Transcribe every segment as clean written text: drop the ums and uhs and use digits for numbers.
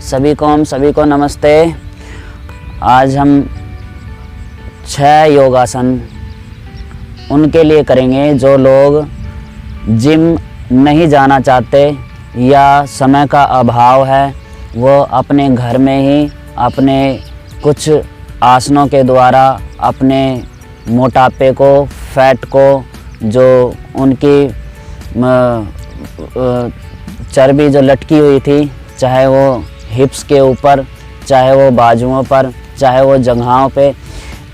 सभी को नमस्ते। आज हम 6 योगासन उनके लिए करेंगे जो लोग जिम नहीं जाना चाहते या समय का अभाव है, वो अपने घर में ही अपने कुछ आसनों के द्वारा अपने मोटापे को, फैट को, जो उनकी चर्बी जो लटकी हुई थी, चाहे वो हिप्स के ऊपर, चाहे वो बाजुओं पर, चाहे वो जंघाओं पे,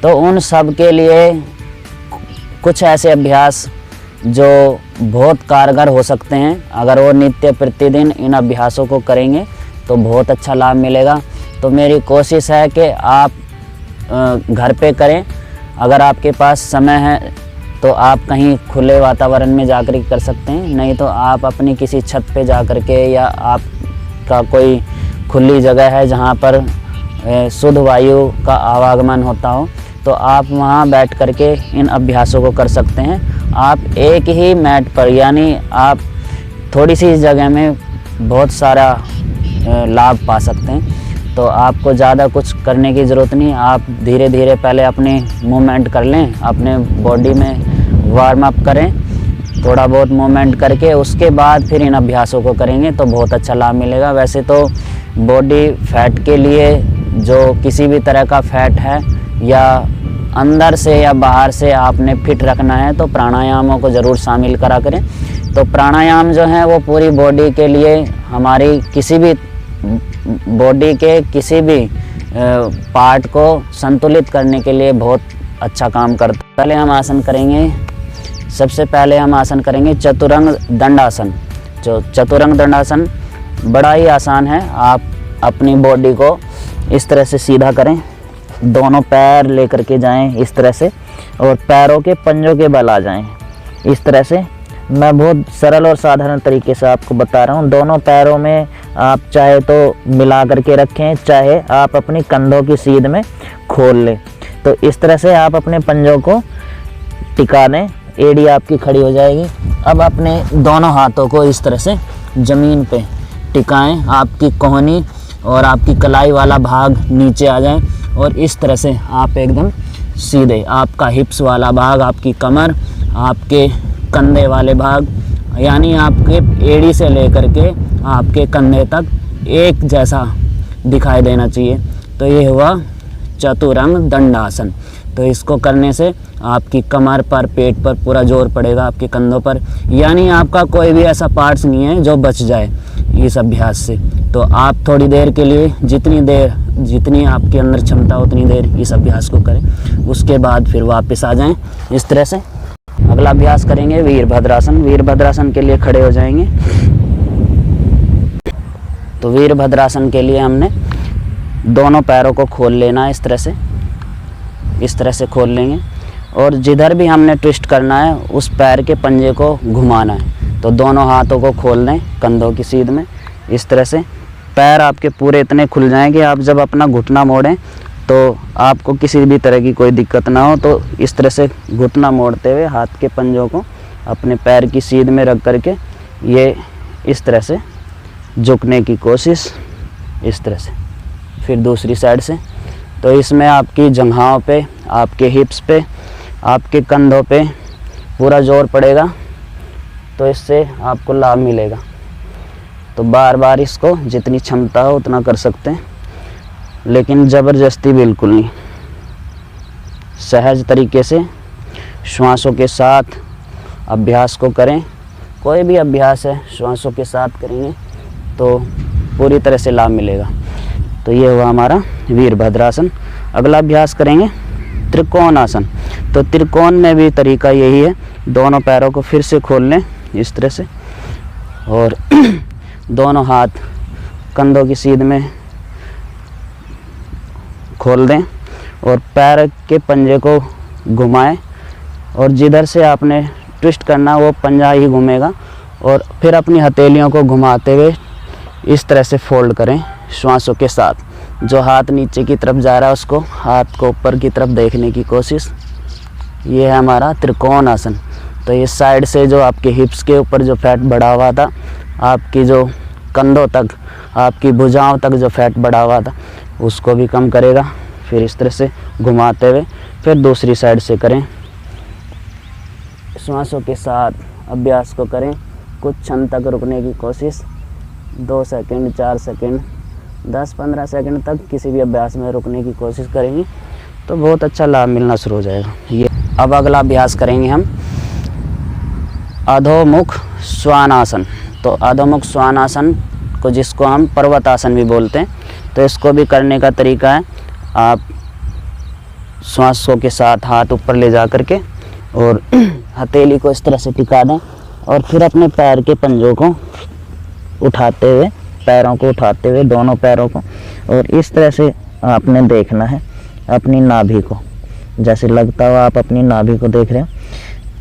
तो उन सब के लिए कुछ ऐसे अभ्यास जो बहुत कारगर हो सकते हैं। अगर वो नित्य प्रतिदिन इन अभ्यासों को करेंगे तो बहुत अच्छा लाभ मिलेगा। तो मेरी कोशिश है कि आप घर पे करें। अगर आपके पास समय है तो आप कहीं खुले वातावरण में जाकर कर सकते हैं, नहीं तो आप अपनी किसी छत पे जा कर के, या आपका कोई खुली जगह है जहाँ पर शुद्ध वायु का आवागमन होता हो, तो आप वहाँ बैठ कर के इन अभ्यासों को कर सकते हैं। आप एक ही मैट पर, यानी आप थोड़ी सी जगह में बहुत सारा लाभ पा सकते हैं। तो आपको ज़्यादा कुछ करने की ज़रूरत नहीं। आप धीरे धीरे पहले अपने मूवमेंट कर लें, अपने बॉडी में वार्म अप करें, थोड़ा बहुत मूवमेंट करके उसके बाद फिर इन अभ्यासों को करेंगे तो बहुत अच्छा लाभ मिलेगा। वैसे तो बॉडी फैट के लिए, जो किसी भी तरह का फैट है या अंदर से या बाहर से आपने फिट रखना है, तो प्राणायामों को ज़रूर शामिल करा करें। तो प्राणायाम जो है वो पूरी बॉडी के लिए, हमारी किसी भी बॉडी के किसी भी पार्ट को संतुलित करने के लिए बहुत अच्छा काम करता है। पहले हम आसन करेंगे, सबसे पहले हम आसन करेंगे चतुरंग दंडासन। जो चतुरंग दंडासन बड़ा ही आसान है। आप अपनी बॉडी को इस तरह से सीधा करें, दोनों पैर लेकर के जाएं इस तरह से, और पैरों के पंजों के बल आ जाएं इस तरह से। मैं बहुत सरल और साधारण तरीके से आपको बता रहा हूं। दोनों पैरों में आप चाहे तो मिला करके रखें, चाहे आप अपनी कंधों की सीध में खोल लें। तो इस तरह से आप अपने पंजों को टिका दें, एड़ी आपकी खड़ी हो जाएगी। अब अपने दोनों हाथों को इस तरह से ज़मीन पे टिकाएं, आपकी कोहनी और आपकी कलाई वाला भाग नीचे आ जाए, और इस तरह से आप एकदम सीधे, आपका हिप्स वाला भाग, आपकी कमर, आपके कंधे वाले भाग, यानी आपके एड़ी से लेकर के आपके कंधे तक एक जैसा दिखाई देना चाहिए। तो ये हुआ चतुरंग दंडासन। तो इसको करने से आपकी कमर पर, पेट पर पूरा जोर पड़ेगा, आपके कंधों पर, यानी आपका कोई भी ऐसा पार्ट्स नहीं है जो बच जाए इस अभ्यास से। तो आप थोड़ी देर के लिए, जितनी आपके अंदर क्षमता हो उतनी देर इस अभ्यास को करें। उसके बाद फिर वापस आ जाएं इस तरह से। अगला अभ्यास करेंगे वीरभद्रासन। वीरभद्रासन के लिए खड़े हो जाएंगे। तो वीरभद्रासन के लिए हमने दोनों पैरों को खोल लेना है इस तरह से खोल लेंगे, और जिधर भी हमने ट्विस्ट करना है उस पैर के पंजे को घुमाना है। तो दोनों हाथों को खोल लें कंधों की सीध में इस तरह से। पैर आपके पूरे इतने खुल जाएं कि आप जब अपना घुटना मोड़ें तो आपको किसी भी तरह की कोई दिक्कत ना हो। तो इस तरह से घुटना मोड़ते हुए हाथ के पंजों को अपने पैर की सीध में रख करके ये इस तरह से झुकने की कोशिश, इस तरह से। फिर दूसरी साइड से। तो इसमें आपकी जंघाओं पे, आपके हिप्स पे, आपके कंधों पे पूरा जोर पड़ेगा, तो इससे आपको लाभ मिलेगा। तो बार बार इसको जितनी क्षमता हो उतना कर सकते हैं, लेकिन ज़बरदस्ती बिल्कुल नहीं। सहज तरीके से श्वासों के साथ अभ्यास को करें। कोई भी अभ्यास है श्वासों के साथ करेंगे तो पूरी तरह से लाभ मिलेगा। तो ये हुआ हमारा वीरभद्रासन। अगला अभ्यास करेंगे त्रिकोण आसन। तो त्रिकोण में भी तरीका यही है, दोनों पैरों को फिर से खोल लें इस तरह से, और दोनों हाथ कंधों की सीध में खोल दें, और पैर के पंजे को घुमाएं, और जिधर से आपने ट्विस्ट करना वो पंजा ही घूमेगा, और फिर अपनी हथेलियों को घुमाते हुए इस तरह से फोल्ड करें श्वासों के साथ। जो हाथ नीचे की तरफ जा रहा है उसको हाथ को ऊपर की तरफ देखने की कोशिश। ये है हमारा त्रिकोण आसन। तो इस साइड से जो आपके हिप्स के ऊपर जो फैट बढ़ा हुआ था, आपकी जो कंधों तक, आपकी भुजाओं तक जो फैट बढ़ा हुआ था उसको भी कम करेगा। फिर इस तरह से घुमाते हुए फिर दूसरी साइड से करें। श्वासों के साथ अभ्यास को करें, कुछ क्षण तक रुकने की कोशिश, 2 सेकंड, 4 सेकंड, 10-15 सेकंड तक किसी भी अभ्यास में रुकने की कोशिश करेंगे तो बहुत अच्छा लाभ मिलना शुरू हो जाएगा। ये अब अगला अभ्यास करेंगे हम अधोमुख श्वानासन। तो अधोमुख श्वानासन को, जिसको हम पर्वतासन भी बोलते हैं, तो इसको भी करने का तरीका है, आप श्वासों के साथ हाथ ऊपर ले जा करके और हथेली को इस तरह से टिका दें और फिर अपने पैर के पंजों को उठाते हुए, पैरों को उठाते हुए, दोनों पैरों को, और इस तरह से आपने देखना है अपनी नाभि को, जैसे लगता हुआ आप अपनी नाभि को देख रहे हो।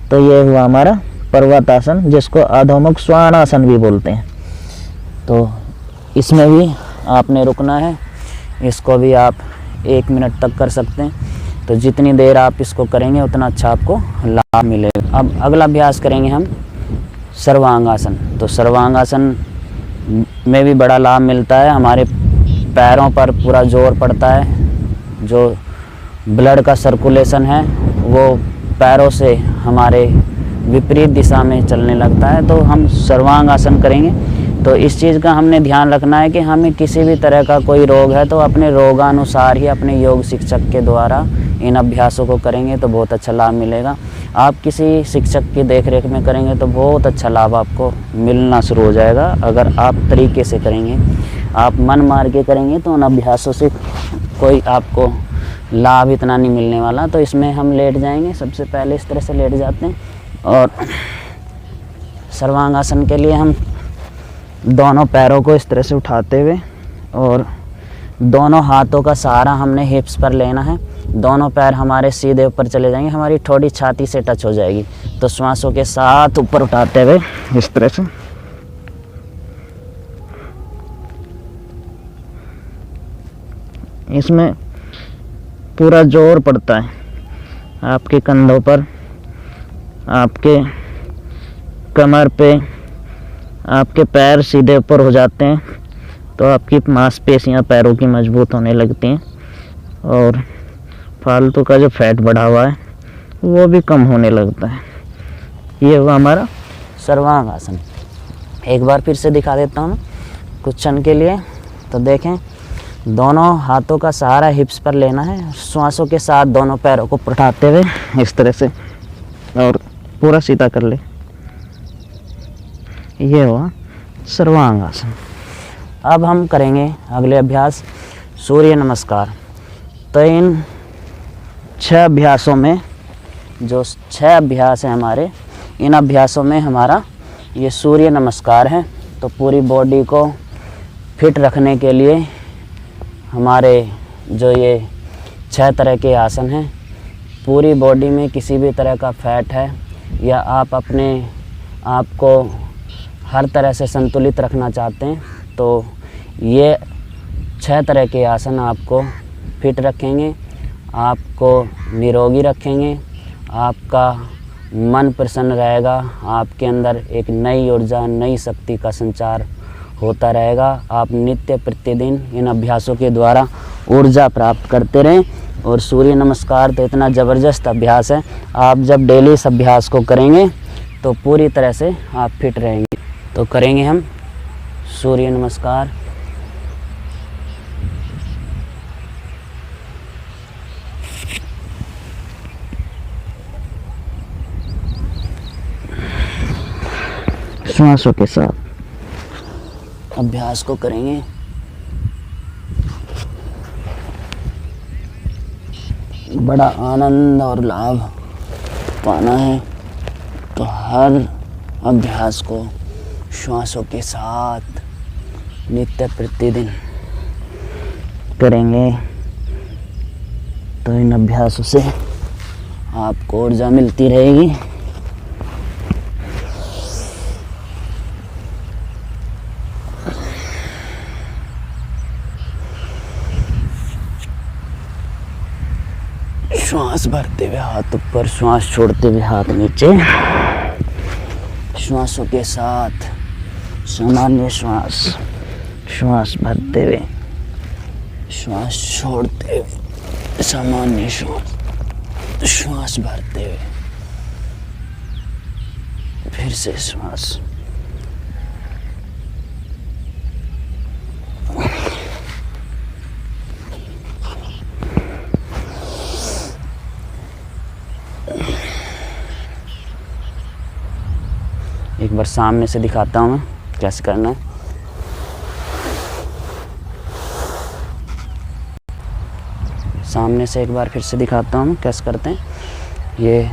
तो ये हुआ हमारा पर्वतासन, जिसको अधोमुख श्वानासन भी बोलते हैं। तो इसमें भी आपने रुकना है, इसको भी आप 1 मिनट तक कर सकते हैं। तो जितनी देर आप इसको करेंगे उतना अच्छा आपको लाभ मिलेगा। अब अगला अभ्यास करेंगे हम सर्वांगासन। तो सर्वांगासन में भी बड़ा लाभ मिलता है, हमारे पैरों पर पूरा जोर पड़ता है, जो ब्लड का सर्कुलेशन है वो पैरों से हमारे विपरीत दिशा में चलने लगता है। तो हम सर्वांगासन करेंगे तो इस चीज़ का हमने ध्यान रखना है कि हमें किसी भी तरह का कोई रोग है तो अपने रोगानुसार ही अपने योग शिक्षक के द्वारा इन अभ्यासों को करेंगे तो बहुत अच्छा लाभ मिलेगा। आप किसी शिक्षक की देखरेख में करेंगे तो बहुत अच्छा लाभ आपको मिलना शुरू हो जाएगा। अगर आप तरीके से करेंगे, आप मन मार के करेंगे तो उन अभ्यासों से कोई आपको लाभ इतना नहीं मिलने वाला। तो इसमें हम लेट जाएंगे, सबसे पहले इस तरह से लेट जाते हैं और सर्वांगासन के लिए हम दोनों पैरों को इस तरह से उठाते हुए और दोनों हाथों का सहारा हमने हिप्स पर लेना है। दोनों पैर हमारे सीधे ऊपर चले जाएंगे, हमारी ठोड़ी छाती से टच हो जाएगी। तो श्वासों के साथ ऊपर उठाते हुए इस तरह से इसमें पूरा जोर पड़ता है आपके कंधों पर, आपके कमर पे, आपके पैर सीधे ऊपर हो जाते हैं तो आपकी मांसपेशियां पैरों की मजबूत होने लगती हैं और फालतू का जो फैट बढ़ा हुआ है वो भी कम होने लगता है। ये हुआ हमारा सर्वांगासन। एक बार फिर से दिखा देता हूँ कुछ क्षण के लिए। तो देखें, दोनों हाथों का सहारा हिप्स पर लेना है, श्वासों के साथ दोनों पैरों को उठाते हुए इस तरह से और पूरा सीधा कर ले। ये हुआ सर्वांगासन। अब हम करेंगे अगले अभ्यास सूर्य नमस्कार। तो इन 6 अभ्यासों में, जो 6 अभ्यास हैं हमारे, इन अभ्यासों में हमारा ये सूर्य नमस्कार है। तो पूरी बॉडी को फिट रखने के लिए हमारे जो ये 6 तरह के आसन हैं, पूरी बॉडी में किसी भी तरह का फैट है या आप अपने आप को हर तरह से संतुलित रखना चाहते हैं तो ये 6 तरह के आसन आपको फिट रखेंगे, आपको निरोगी रखेंगे, आपका मन प्रसन्न रहेगा, आपके अंदर एक नई ऊर्जा, नई शक्ति का संचार होता रहेगा। आप नित्य प्रतिदिन इन अभ्यासों के द्वारा ऊर्जा प्राप्त करते रहें। और सूर्य नमस्कार तो इतना ज़बरदस्त अभ्यास है, आप जब डेली इस अभ्यास को करेंगे तो पूरी तरह से आप फिट रहेंगे। तो करेंगे हम सूर्य नमस्कार। श्वासों के साथ अभ्यास को करेंगे। बड़ा आनंद और लाभ पाना है तो हर अभ्यास को श्वासों के साथ नित्य प्रतिदिन करेंगे तो इन अभ्यासों से आपको ऊर्जा मिलती रहेगी। श्वास भरते हुए हाथ ऊपर, श्वास छोड़ते हुए हाथ नीचे। श्वासों के साथ सामान्य श्वास, श्वास भरते हुए श्वास छोड़ते हुए, सामान्य श्वास, श्वास भरते हुए, फिर से श्वास, एक बार सामने से दिखाता हूँ मैं कैसे करना है। सामने से एक बार फिर से दिखाता हूँ कैसे करते हैं। ये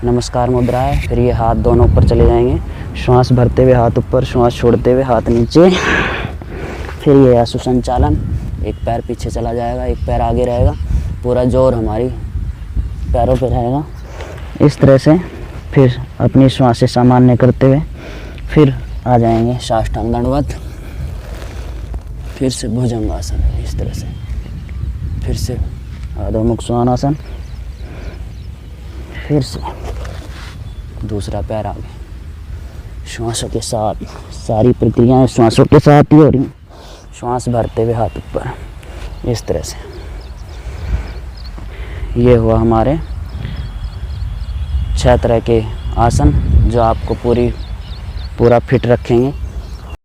नमस्कार मुद्रा है, फिर ये हाथ दोनों ऊपर चले जाएंगे, श्वास भरते हुए हाथ ऊपर, श्वास छोड़ते हुए हाथ नीचे, फिर ये आंसू संचालन, एक पैर पीछे चला जाएगा, एक पैर आगे रहेगा, पूरा जोर हमारी पैरों पे रहेगा। इस तरह से फिर अपनी श्वासें सामान्य करते हुए फिर आ जाएंगे साष्टांग दंडवत, फिर से भुजंगासन, इस तरह से, फिर से अधोमुख श्वानासन, फिर से दूसरा पैर आगे, श्वासों के साथ सारी प्रक्रियाएं श्वासों के साथ ही हो रही हैं, श्वास भरते हुए हाथ ऊपर, इस तरह से। ये हुआ हमारे 6 तरह के आसन जो आपको पूरा फिट रखेंगे।